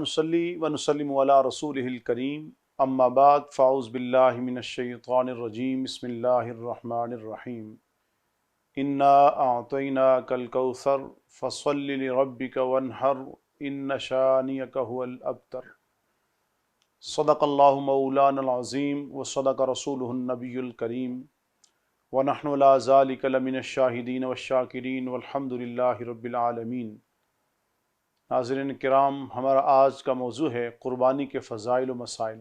ونصلی ونسلم علی رسولہ الکریم اما بعد فاعوذ باللہ من الشیطان الرجیم بسم اللہ الرحمن الرحیم انا اعطیناک الکوثر فصل لربک وانحر ان شانئک هو الابتر صدق اللہ مولانا العظیم وصدق رسولہ النبی الکریم ونحن علی ذلک لمن الشاہدین والشاکرین والحمد للہ رب العالمین۔ ناظرین کرام، ہمارا آج کا موضوع ہے قربانی کے فضائل و مسائل۔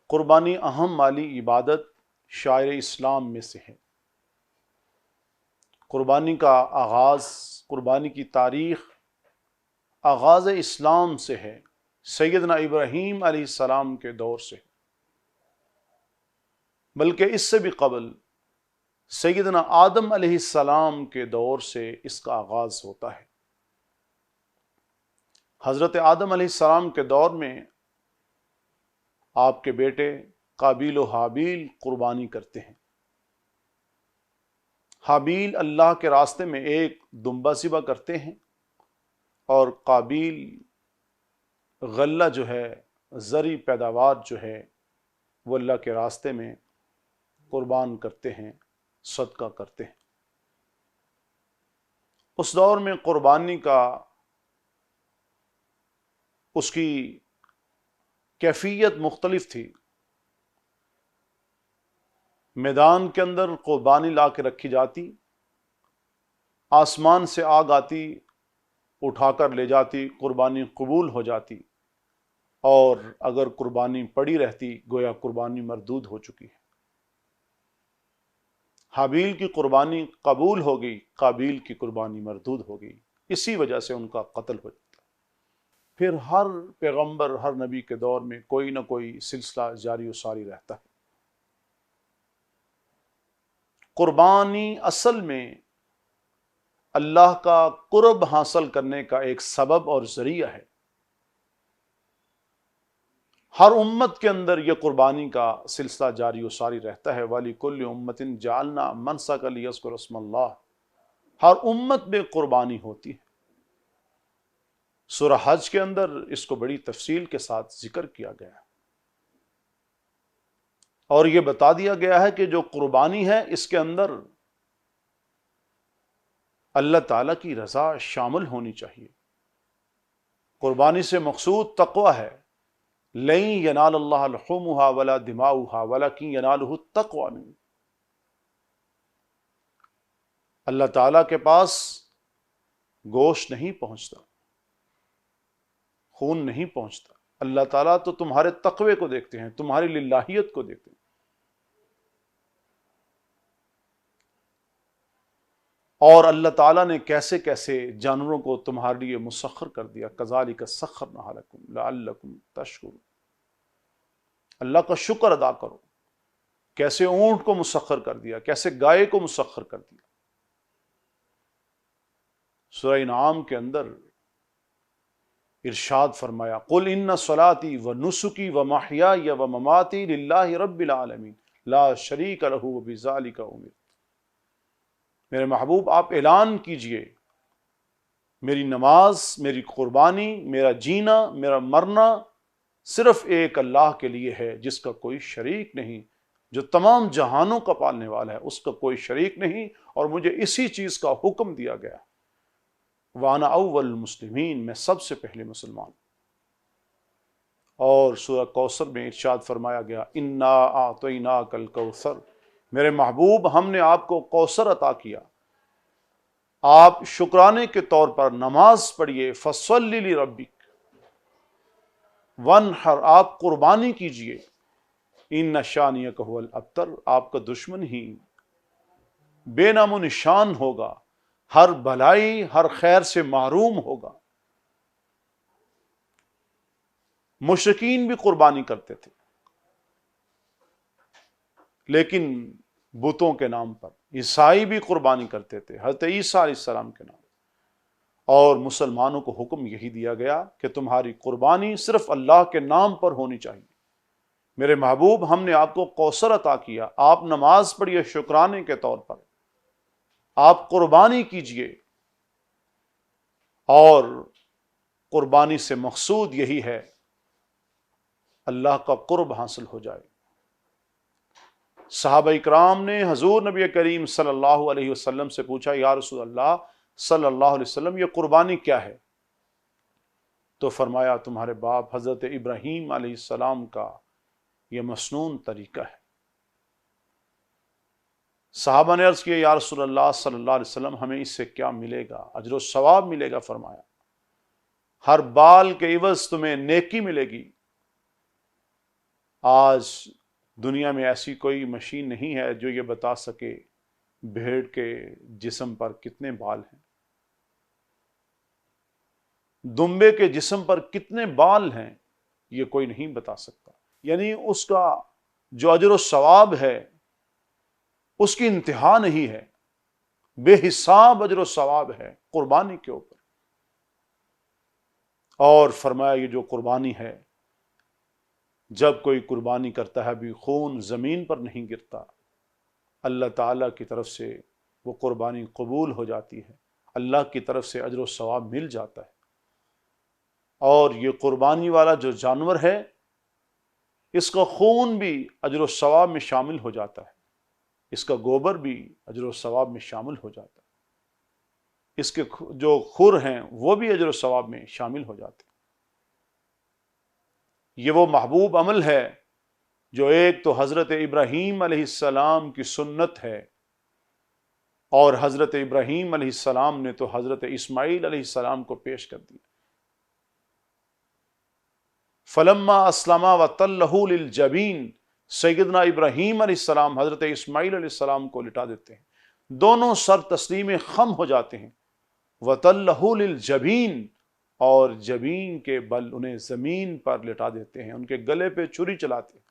قربانی اہم مالی عبادت شاعر اسلام میں سے ہے۔ قربانی کا آغاز، قربانی کی تاریخ آغاز اسلام سے ہے، سیدنا ابراہیم علیہ السلام کے دور سے، بلکہ اس سے بھی قبل سیدنا آدم علیہ السلام کے دور سے اس کا آغاز ہوتا ہے۔ حضرت آدم علیہ السلام کے دور میں آپ کے بیٹے قابیل و حابیل قربانی کرتے ہیں۔ حابیل اللہ کے راستے میں ایک دمبا ذبح کرتے ہیں اور قابیل غلہ جو ہے، زرعی پیداوار جو ہے، وہ اللہ کے راستے میں قربان کرتے ہیں، صدقہ کرتے ہیں۔ اس دور میں قربانی کا اس کی کیفیت مختلف تھی۔ میدان کے اندر قربانی لا کے رکھی جاتی، آسمان سے آگ آتی، اٹھا کر لے جاتی، قربانی قبول ہو جاتی، اور اگر قربانی پڑی رہتی گویا قربانی مردود ہو چکی ہے۔ حابیل کی قربانی قبول ہو گئی، قابیل کی قربانی مردود ہو گئی، اسی وجہ سے ان کا قتل ہو جاتا۔ پھر ہر پیغمبر، ہر نبی کے دور میں کوئی نہ کوئی سلسلہ جاری و ساری رہتا ہے۔ قربانی اصل میں اللہ کا قرب حاصل کرنے کا ایک سبب اور ذریعہ ہے۔ ہر امت کے اندر یہ قربانی کا سلسلہ جاری و ساری رہتا ہے۔ وَلِكُلِّ أُمَّةٍ جَعَلْنَا مَنسَكًا لِيَذْكُرُوا اسْمَ اللَّهِ۔ ہر امت میں قربانی ہوتی ہے۔ سورہ حج کے اندر اس کو بڑی تفصیل کے ساتھ ذکر کیا گیا ہے، اور یہ بتا دیا گیا ہے کہ جو قربانی ہے اس کے اندر اللہ تعالیٰ کی رضا شامل ہونی چاہیے۔ قربانی سے مقصود تقوی ہے۔ لَن يَنَالَ اللَّهَ لُحُومُهَا وَلَا دِمَاؤُهَا وَلَكِن يَنَالُهُ التَّقْوَىٰ منكم۔ اللہ تعالیٰ کے پاس گوشت نہیں پہنچتا، خون نہیں پہنچتا، اللہ تعالیٰ تو تمہارے تقوی کو دیکھتے ہیں، تمہاری للہیت کو دیکھتے ہیں۔ اور اللہ تعالیٰ نے کیسے کیسے جانوروں کو تمہارے لیے مسخر کر دیا۔ کذالک سخرناھا لکم لعلکم تشکرون۔ اللہ کا شکر ادا کرو، کیسے اونٹ کو مسخر کر دیا، کیسے گائے کو مسخر کر دیا۔ سورہ انعام کے اندر ارشاد فرمایا، قل ان صلاتي ونسكي ومحياي ومماتي لله رب العالمین لا شریک له وبذلك امرت۔ میرے محبوب آپ اعلان کیجئے، میری نماز، میری قربانی، میرا جینا، میرا مرنا صرف ایک اللہ کے لیے ہے جس کا کوئی شریک نہیں، جو تمام جہانوں کا پالنے والا ہے، اس کا کوئی شریک نہیں، اور مجھے اسی چیز کا حکم دیا گیا۔ وَأَنَا أَوَّلُ الْمُسْلِمِينَ، میں سب سے پہلے مسلمان۔ اور سورہ کوثر میں ارشاد فرمایا گیا، اِنَّا أَعْطَيْنَاكَ الْكَوْثَرَ، میرے محبوب ہم نے آپ کو کوثر عطا کیا۔ آپ شکرانے کے طور پر نماز پڑھیے، فَصَلِّ لِرَبِّكَ وَانْحَرْ، آپ قربانی کیجئے، إِنَّ شَانِئَكَ هُوَ الْأَبْتَرُ، آپ کا دشمن ہی بے نام و نشان ہوگا، ہر بھلائی ہر خیر سے محروم ہوگا۔ مشرکین بھی قربانی کرتے تھے، لیکن بتوں کے نام پر۔ عیسائی بھی قربانی کرتے تھے، حضرت عیسیٰ علیہ السلام کے نام۔ اور مسلمانوں کو حکم یہی دیا گیا کہ تمہاری قربانی صرف اللہ کے نام پر ہونی چاہیے۔ میرے محبوب ہم نے آپ کو کوثر عطا کیا، آپ نماز پڑھیے شکرانے کے طور پر، آپ قربانی کیجئے، اور قربانی سے مقصود یہی ہے اللہ کا قرب حاصل ہو جائے۔ صحابہ اکرام نے حضور نبی کریم صلی اللہ علیہ وسلم سے پوچھا، یا رسول اللہ صلی اللہ علیہ وسلم یہ قربانی کیا ہے؟ تو فرمایا تمہارے باپ حضرت ابراہیم علیہ السلام کا یہ مسنون طریقہ ہے۔ صحابہ نے عرض کیا، یا رسول اللہ صلی اللہ علیہ وسلم ہمیں اس سے کیا ملے گا؟ اجر و ثواب ملے گا؟ فرمایا ہر بال کے عوض تمہیں نیکی ملے گی۔ آج دنیا میں ایسی کوئی مشین نہیں ہے جو یہ بتا سکے بھیڑ کے جسم پر کتنے بال ہیں، دمبے کے جسم پر کتنے بال ہیں، یہ کوئی نہیں بتا سکتا۔ یعنی اس کا جو اجر و ثواب ہے اس کی انتہا نہیں ہے، بے حساب اجر و ثواب ہے قربانی کے اوپر۔ اور فرمایا یہ جو قربانی ہے، جب کوئی قربانی کرتا ہے بھی خون زمین پر نہیں گرتا، اللہ تعالیٰ کی طرف سے وہ قربانی قبول ہو جاتی ہے، اللہ کی طرف سے اجر و ثواب مل جاتا ہے۔ اور یہ قربانی والا جو جانور ہے اس کا خون بھی اجر و ثواب میں شامل ہو جاتا ہے، اس کا گوبر بھی اجر و ثواب میں شامل ہو جاتا ہے، اس کے جو کھر ہیں وہ بھی اجر و ثواب میں شامل ہو جاتے ہیں۔ یہ وہ محبوب عمل ہے جو ایک تو حضرت ابراہیم علیہ السلام کی سنت ہے، اور حضرت ابراہیم علیہ السلام نے تو حضرت اسماعیل علیہ السلام کو پیش کر دیا۔ فلما اسلما وتلہ للجبین، سیدنا ابراہیم علیہ السلام حضرت اسماعیل علیہ السلام کو لٹا دیتے ہیں، دونوں سر تسلیم خم ہو جاتے ہیں، وتلہ للجبین، اور جبین کے بل انہیں زمین پر لٹا دیتے ہیں، ان کے گلے پہ چھری چلاتے ہیں۔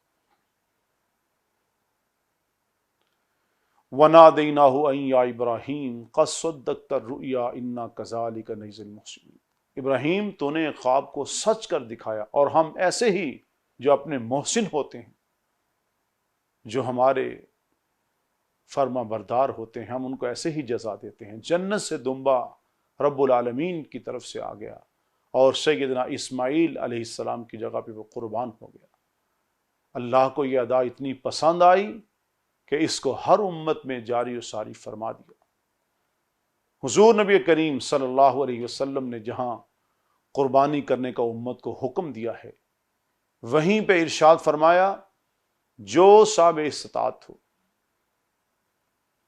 وَنَادَيْنَاهُ أَن يَا إِبْرَاهِيمُ قَدْ صَدَّقْتَ الرُّؤْيَا إِنَّا كَذَلِكَ نَجْزِي الْمُحْسِنِينَ۔ ابراہیم تو نے خواب کو سچ کر دکھایا، اور ہم ایسے ہی جو اپنے محسن ہوتے ہیں، جو ہمارے فرما بردار ہوتے ہیں، ہم ان کو ایسے ہی جزا دیتے ہیں۔ جنت سے دمبا رب العالمین کی طرف سے آ گیا، اور سیدنا اسماعیل علیہ السلام کی جگہ پہ وہ قربان ہو گیا۔ اللہ کو یہ ادا اتنی پسند آئی کہ اس کو ہر امت میں جاری و ساری فرما دیا۔ حضور نبی کریم صلی اللہ علیہ وسلم نے جہاں قربانی کرنے کا امت کو حکم دیا ہے، وہیں پہ ارشاد فرمایا جو صاحب استطاعت ہو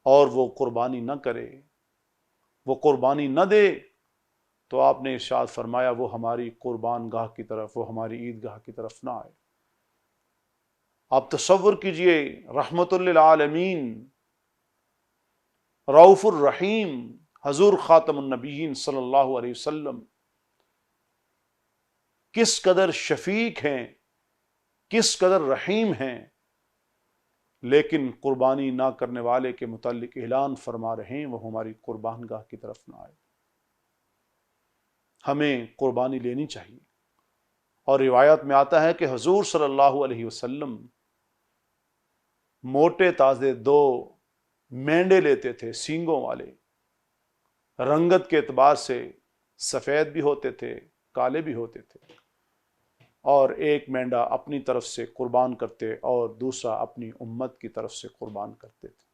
اور وہ قربانی نہ کرے، وہ قربانی نہ دے، تو آپ نے ارشاد فرمایا وہ ہماری قربان گاہ کی طرف، وہ ہماری عید گاہ کی طرف نہ آئے۔ آپ تصور کیجئے رحمت للعالمین، رؤوف الرحیم حضور خاتم النبیین صلی اللہ علیہ وسلم کس قدر شفیق ہیں، کس قدر رحیم ہیں، لیکن قربانی نہ کرنے والے کے متعلق اعلان فرما رہے ہیں وہ ہماری قربان گاہ کی طرف نہ آئے۔ ہمیں قربانی لینی چاہیے، اور روایت میں آتا ہے کہ حضور صلی اللہ علیہ وسلم موٹے تازے 2 مینڈے لیتے تھے، سینگوں والے، رنگت کے اعتبار سے سفید بھی ہوتے تھے، کالے بھی ہوتے تھے، اور ایک مینڈا اپنی طرف سے قربان کرتے اور دوسرا اپنی امت کی طرف سے قربان کرتے تھے۔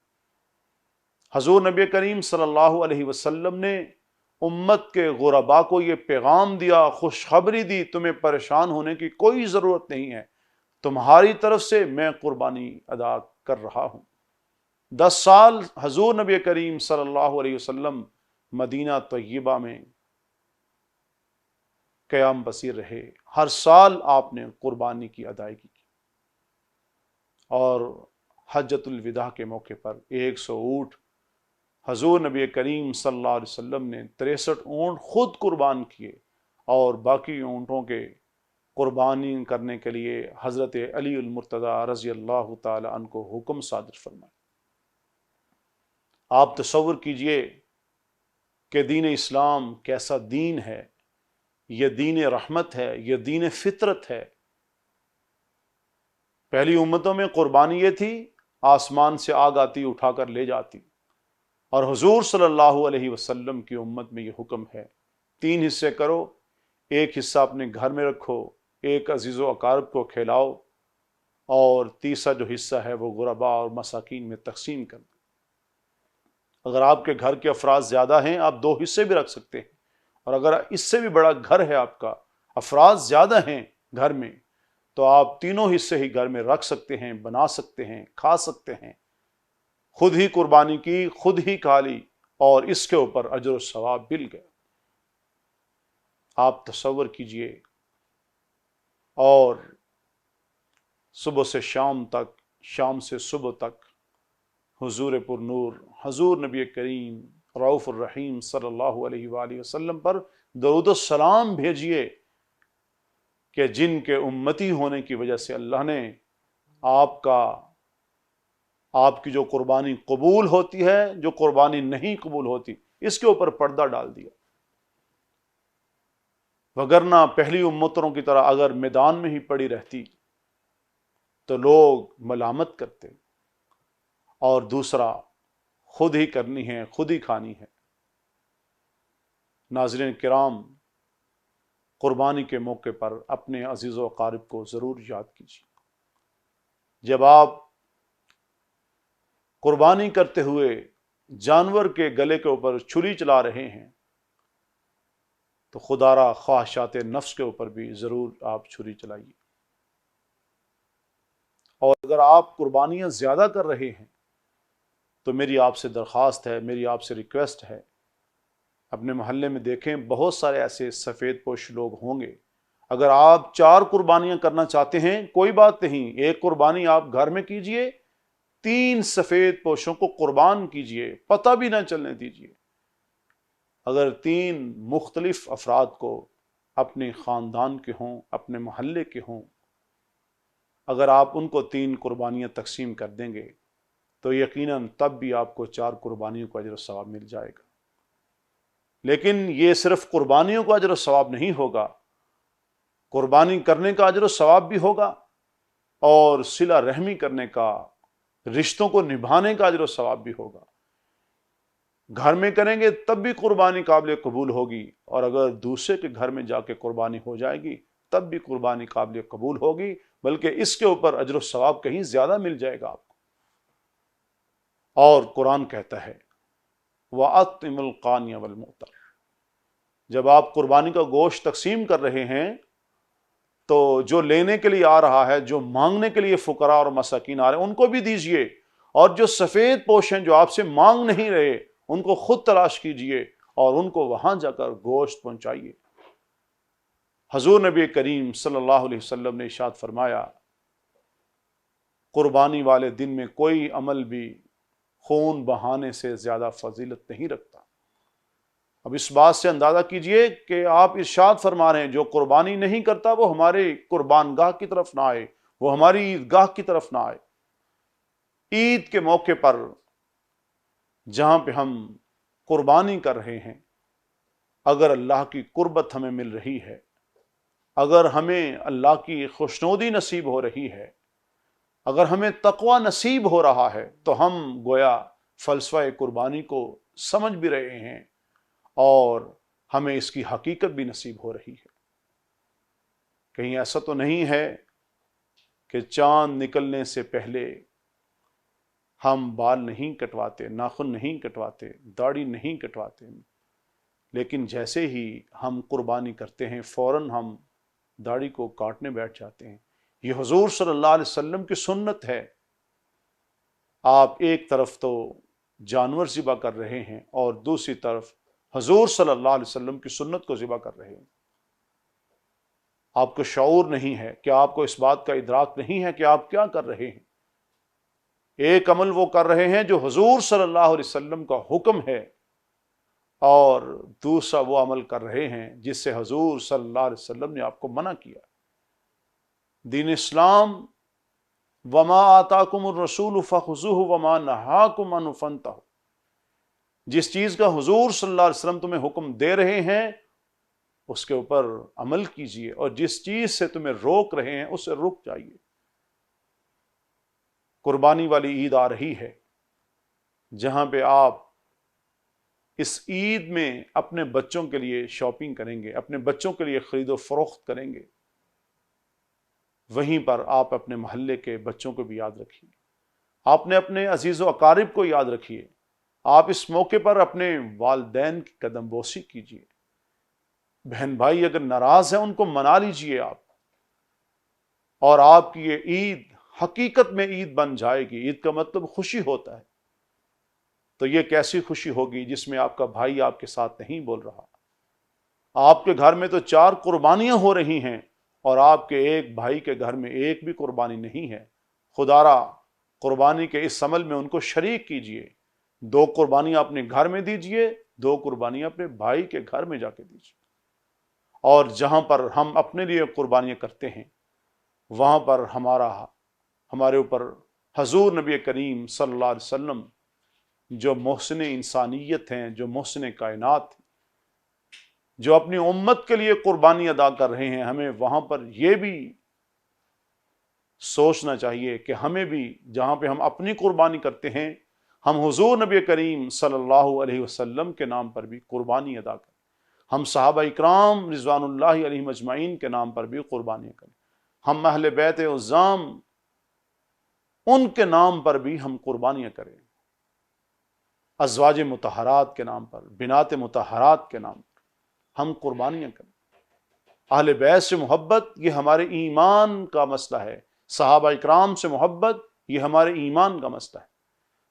حضور نبی کریم صلی اللہ علیہ وسلم نے امت کے غرباء کو یہ پیغام دیا، خوشخبری دی، تمہیں پریشان ہونے کی کوئی ضرورت نہیں ہے، تمہاری طرف سے میں قربانی ادا کر رہا ہوں۔ 10 سال حضور نبی کریم صلی اللہ علیہ وسلم مدینہ طیبہ میں قیام پذیر رہے، ہر سال آپ نے قربانی کی ادائیگی کی، اور حجۃ الوداع کے موقع پر 100 اونٹ حضور نبی کریم صلی اللہ علیہ وسلم نے 63 اونٹ خود قربان کیے، اور باقی اونٹوں کے قربانی کرنے کے لیے حضرت علی المرتضیٰ رضی اللہ تعالی عنہ کو حکم صادر فرمایا۔ آپ تصور کیجئے کہ دین اسلام کیسا دین ہے، یہ دین رحمت ہے، یہ دین فطرت ہے۔ پہلی امتوں میں قربانی یہ تھی آسمان سے آگ آتی اٹھا کر لے جاتی، اور حضور صلی اللہ علیہ وسلم کی امت میں یہ حکم ہے 3 حصے کرو، ایک حصہ اپنے گھر میں رکھو، ایک عزیز و اقارب کو کھلاؤ، اور تیسرا جو حصہ ہے وہ غربا اور مساکین میں تقسیم کر دو۔ اگر آپ کے گھر کے افراد زیادہ ہیں، آپ 2 حصے بھی رکھ سکتے ہیں، اور اگر اس سے بھی بڑا گھر ہے آپ کا، افراد زیادہ ہیں گھر میں، تو آپ 3 حصے ہی گھر میں رکھ سکتے ہیں، بنا سکتے ہیں، کھا سکتے ہیں۔ خود ہی قربانی کی، خود ہی کھا لی، اور اس کے اوپر اجر و ثواب مل گیا۔ آپ تصور کیجئے، اور صبح سے شام تک، شام سے صبح تک حضور پر نور، حضور نبی کریم رؤوف الرحیم صلی اللہ علیہ وآلہ وسلم پر درود السلام بھیجیے، کہ جن کے امتی ہونے کی وجہ سے اللہ نے آپ کی جو قربانی قبول ہوتی ہے، جو قربانی نہیں قبول ہوتی، اس کے اوپر پردہ ڈال دیا۔ وگرنہ پہلی امتوں کی طرح اگر میدان میں ہی پڑی رہتی تو لوگ ملامت کرتے، اور دوسرا خود ہی کرنی ہے، خود ہی کھانی ہے۔ ناظرین کرام، قربانی کے موقع پر اپنے عزیز و اقارب کو ضرور یاد کیجیے۔ جب آپ قربانی کرتے ہوئے جانور کے گلے کے اوپر چھری چلا رہے ہیں، تو خدارا خواہشات نفس کے اوپر بھی ضرور آپ چھری چلائیے۔ اور اگر آپ قربانیاں زیادہ کر رہے ہیں تو میری آپ سے درخواست ہے، میری آپ سے ریکویسٹ ہے، اپنے محلے میں دیکھیں بہت سارے ایسے سفید پوش لوگ ہوں گے۔ اگر آپ 4 قربانیاں کرنا چاہتے ہیں، کوئی بات نہیں، 1 قربانی آپ گھر میں کیجئے، 3 سفید پوشوں کو قربان کیجئے، پتہ بھی نہ چلنے دیجئے۔ اگر 3 مختلف افراد کو، اپنے خاندان کے ہوں، اپنے محلے کے ہوں، اگر آپ ان کو 3 قربانیاں تقسیم کر دیں گے تو یقیناً تب بھی آپ کو 4 قربانیوں کا اجر و ثواب مل جائے گا۔ لیکن یہ صرف قربانیوں کا اجر و ثواب نہیں ہوگا، قربانی کرنے کا اجر و ثواب بھی ہوگا، اور صلہ رحمی کرنے کا، رشتوں کو نبھانے کا اجر و ثواب بھی ہوگا۔ گھر میں کریں گے تب بھی قربانی قابل قبول ہوگی، اور اگر دوسرے کے گھر میں جا کے قربانی ہو جائے گی تب بھی قربانی قابل قبول ہوگی، بلکہ اس کے اوپر اجر و ثواب کہیں زیادہ مل جائے گا آپ کو۔ اور قرآن کہتا ہے وَأَطْعِمُ الْقَانِعَ وَالْمُعْتَرَ، جب آپ قربانی کا گوشت تقسیم کر رہے ہیں تو جو لینے کے لیے آ رہا ہے، جو مانگنے کے لیے فقراء اور مساکین آ رہے ہیں، ان کو بھی دیجئے، اور جو سفید پوش ہیں جو آپ سے مانگ نہیں رہے، ان کو خود تلاش کیجئے اور ان کو وہاں جا کر گوشت پہنچائیے۔ حضور نبی کریم صلی اللہ علیہ وسلم نے ارشاد فرمایا، قربانی والے دن میں کوئی عمل بھی خون بہانے سے زیادہ فضیلت نہیں رکھتا۔ اب اس بات سے اندازہ کیجئے کہ آپ ارشاد فرما رہے ہیں جو قربانی نہیں کرتا وہ ہمارے قربان گاہ کی طرف نہ آئے، وہ ہماری عیدگاہ کی طرف نہ آئے۔ عید کے موقع پر جہاں پہ ہم قربانی کر رہے ہیں، اگر اللہ کی قربت ہمیں مل رہی ہے، اگر ہمیں اللہ کی خوشنودی نصیب ہو رہی ہے، اگر ہمیں تقوی نصیب ہو رہا ہے، تو ہم گویا فلسفہ قربانی کو سمجھ بھی رہے ہیں، اور ہمیں اس کی حقیقت بھی نصیب ہو رہی ہے۔ کہیں ایسا تو نہیں ہے کہ چاند نکلنے سے پہلے ہم بال نہیں کٹواتے، ناخن نہیں کٹواتے، داڑھی نہیں کٹواتے، لیکن جیسے ہی ہم قربانی کرتے ہیں فوراً ہم داڑھی کو کاٹنے بیٹھ جاتے ہیں۔ یہ حضور صلی اللہ علیہ وسلم کی سنت ہے۔ آپ ایک طرف تو جانور ذبح کر رہے ہیں اور دوسری طرف حضور صلی اللہ علیہ وسلم کی سنت کو ذبح کر رہے ہیں۔ آپ کو شعور نہیں ہے، کہ آپ کو اس بات کا ادراک نہیں ہے کہ آپ کیا کر رہے ہیں۔ ایک عمل وہ کر رہے ہیں جو حضور صلی اللہ علیہ وسلم کا حکم ہے، اور دوسرا وہ عمل کر رہے ہیں جس سے حضور صلی اللہ علیہ وسلم نے آپ کو منع کیا۔ دین اسلام وما آتاکم الرسول فخذوہ وما نہاکم عنہ فانتہوا، جس چیز کا حضور صلی اللہ علیہ وسلم تمہیں حکم دے رہے ہیں اس کے اوپر عمل کیجئے، اور جس چیز سے تمہیں روک رہے ہیں اس سے رک جائیے۔ قربانی والی عید آ رہی ہے، جہاں پہ آپ اس عید میں اپنے بچوں کے لیے شاپنگ کریں گے، اپنے بچوں کے لیے خرید و فروخت کریں گے، وہیں پر آپ اپنے محلے کے بچوں کو بھی یاد رکھیے، آپ نے اپنے عزیز و اقارب کو یاد رکھیے، آپ اس موقع پر اپنے والدین کی قدم بوسی کیجیے، بہن بھائی اگر ناراض ہیں ان کو منا لیجیے آپ، اور آپ کی یہ عید حقیقت میں عید بن جائے گی۔ عید کا مطلب خوشی ہوتا ہے، تو یہ کیسی خوشی ہوگی جس میں آپ کا بھائی آپ کے ساتھ نہیں بول رہا، آپ کے گھر میں تو 4 قربانیاں ہو رہی ہیں اور آپ کے ایک بھائی کے گھر میں ایک بھی قربانی نہیں ہے۔ خدارا قربانی کے اس عمل میں ان کو شریک کیجئے، 2 قربانیاں اپنے گھر میں دیجئے، 2 قربانیاں اپنے بھائی کے گھر میں جا کے دیجئے، اور جہاں پر ہم اپنے لیے قربانیاں کرتے ہیں وہاں پر ہمارے اوپر حضور نبی کریم صلی اللہ علیہ وسلم جو محسن انسانیت ہیں، جو محسن کائنات ہیں، جو اپنی امت کے لیے قربانی ادا کر رہے ہیں، ہمیں وہاں پر یہ بھی سوچنا چاہیے کہ ہمیں بھی جہاں پہ ہم اپنی قربانی کرتے ہیں، ہم حضور نبی کریم صلی اللہ علیہ وسلم کے نام پر بھی قربانی ادا کریں، ہم صحابہ اکرام رضوان اللہ علیہم اجمعین کے نام پر بھی قربانیاں کریں، ہم اہل بیت عظام ان کے نام پر بھی ہم قربانیاں کریں، ازواج مطہرات کے نام پر، بنات مطہرات کے نام پر ہم قربانیاں کریں۔ اہل بیت سے محبت یہ ہمارے ایمان کا مسئلہ ہے، صحابہ اکرام سے محبت یہ ہمارے ایمان کا مسئلہ ہے،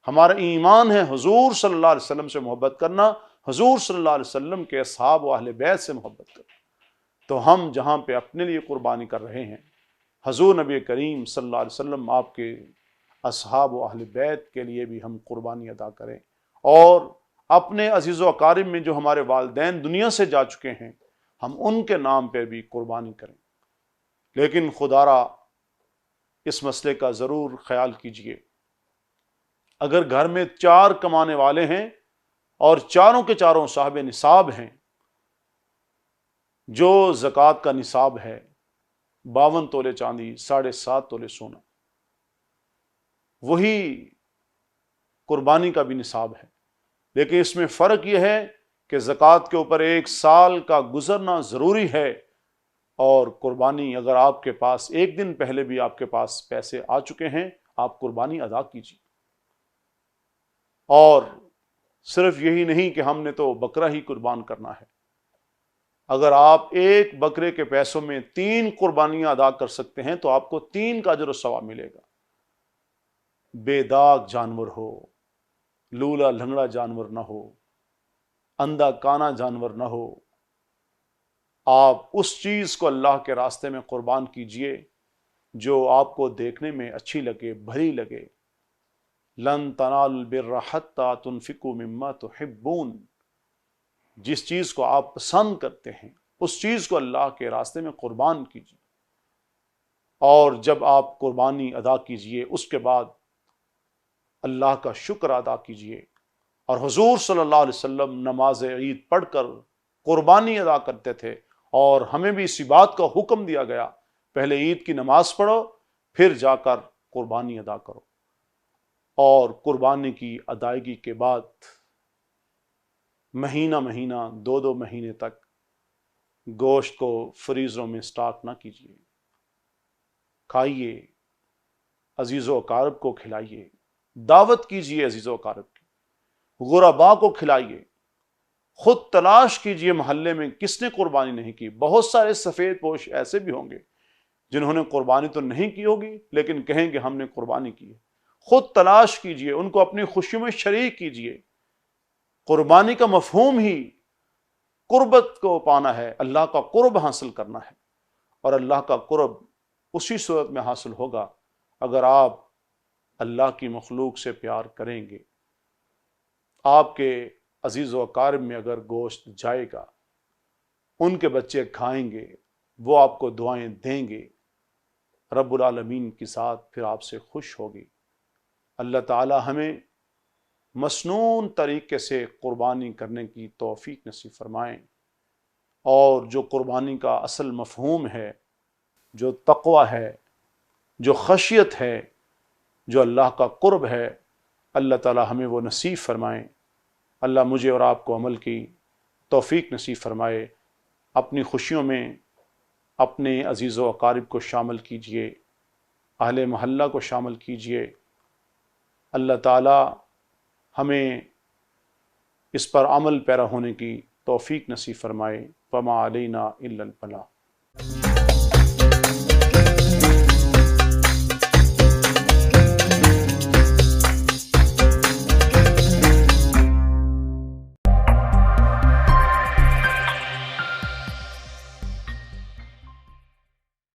ہمارا ایمان ہے حضور صلی اللہ علیہ وسلم سے محبت کرنا، حضور صلی اللہ علیہ وسلم کے اصحاب و اہل بیت سے محبت کرنا۔ تو ہم جہاں پہ اپنے لیے قربانی کر رہے ہیں، حضور نبی کریم صلی اللہ علیہ وسلم آپ کے اصحاب و اہل بیت کے لیے بھی ہم قربانی ادا کریں، اور اپنے عزیز و اقارب میں جو ہمارے والدین دنیا سے جا چکے ہیں ہم ان کے نام پہ بھی قربانی کریں۔ لیکن خدارا اس مسئلے کا ضرور خیال کیجئے، اگر گھر میں 4 کمانے والے ہیں اور چاروں کے چاروں صاحب نصاب ہیں، جو زکوٰۃ کا نصاب ہے 52 تولے چاندی، 7.5 تولے سونا، وہی قربانی کا بھی نصاب ہے، لیکن اس میں فرق یہ ہے کہ زکوٰۃ کے اوپر 1 سال کا گزرنا ضروری ہے، اور قربانی اگر آپ کے پاس 1 دن پہلے بھی آپ کے پاس پیسے آ چکے ہیں آپ قربانی ادا کیجیے۔ اور صرف یہی نہیں کہ ہم نے تو بکرا ہی قربان کرنا ہے، اگر آپ ایک بکرے کے پیسوں میں 3 قربانیاں ادا کر سکتے ہیں تو آپ کو 3 کا اجر و ثواب ملے گا۔ بے داغ جانور ہو، لولا لنگڑا جانور نہ ہو، اندھا کانا جانور نہ ہو، آپ اس چیز کو اللہ کے راستے میں قربان کیجئے جو آپ کو دیکھنے میں اچھی لگے، بھلی لگے۔ لن تنالوا البر حتى تنفقوا مما تحبون، جس چیز کو آپ پسند کرتے ہیں اس چیز کو اللہ کے راستے میں قربان کیجیے، اور جب آپ قربانی ادا کیجئے اس کے بعد اللہ کا شکر ادا کیجئے۔ اور حضور صلی اللہ علیہ وسلم نماز عید پڑھ کر قربانی ادا کرتے تھے، اور ہمیں بھی اسی بات کا حکم دیا گیا، پہلے عید کی نماز پڑھو پھر جا کر قربانی ادا کرو، اور قربانی کی ادائیگی کے بعد مہینہ 2 مہینے تک گوشت کو فریزروں میں سٹاک نہ کیجیے، کھائیے، عزیز و اقارب کو کھلائیے، دعوت کیجیے عزیز و اقارب کی، غرباء کو کھلائیے، خود تلاش کیجیے محلے میں کس نے قربانی نہیں کی۔ بہت سارے سفید پوش ایسے بھی ہوں گے جنہوں نے قربانی تو نہیں کی ہوگی لیکن کہیں گے ہم نے قربانی کی ہے، خود تلاش کیجیے، ان کو اپنی خوشی میں شریک کیجیے۔ قربانی کا مفہوم ہی قربت کو پانا ہے، اللہ کا قرب حاصل کرنا ہے، اور اللہ کا قرب اسی صورت میں حاصل ہوگا اگر آپ اللہ کی مخلوق سے پیار کریں گے۔ آپ کے عزیز و اقارب میں اگر گوشت جائے گا، ان کے بچے کھائیں گے، وہ آپ کو دعائیں دیں گے، رب العالمین کی ذات پھر آپ سے خوش ہوگی۔ اللہ تعالی ہمیں مسنون طریقے سے قربانی کرنے کی توفیق نصیب فرمائیں، اور جو قربانی کا اصل مفہوم ہے، جو تقوی ہے، جو خشیت ہے، جو اللہ کا قرب ہے، اللہ تعالی ہمیں وہ نصیب فرمائیں۔ اللہ مجھے اور آپ کو عمل کی توفیق نصیب فرمائے۔ اپنی خوشیوں میں اپنے عزیز و اقارب کو شامل کیجئے، اہل محلہ کو شامل کیجئے۔ اللہ تعالی ہمیں اس پر عمل پیرا ہونے کی توفیق نصیب فرمائے۔ وما علینا الا البلاغ۔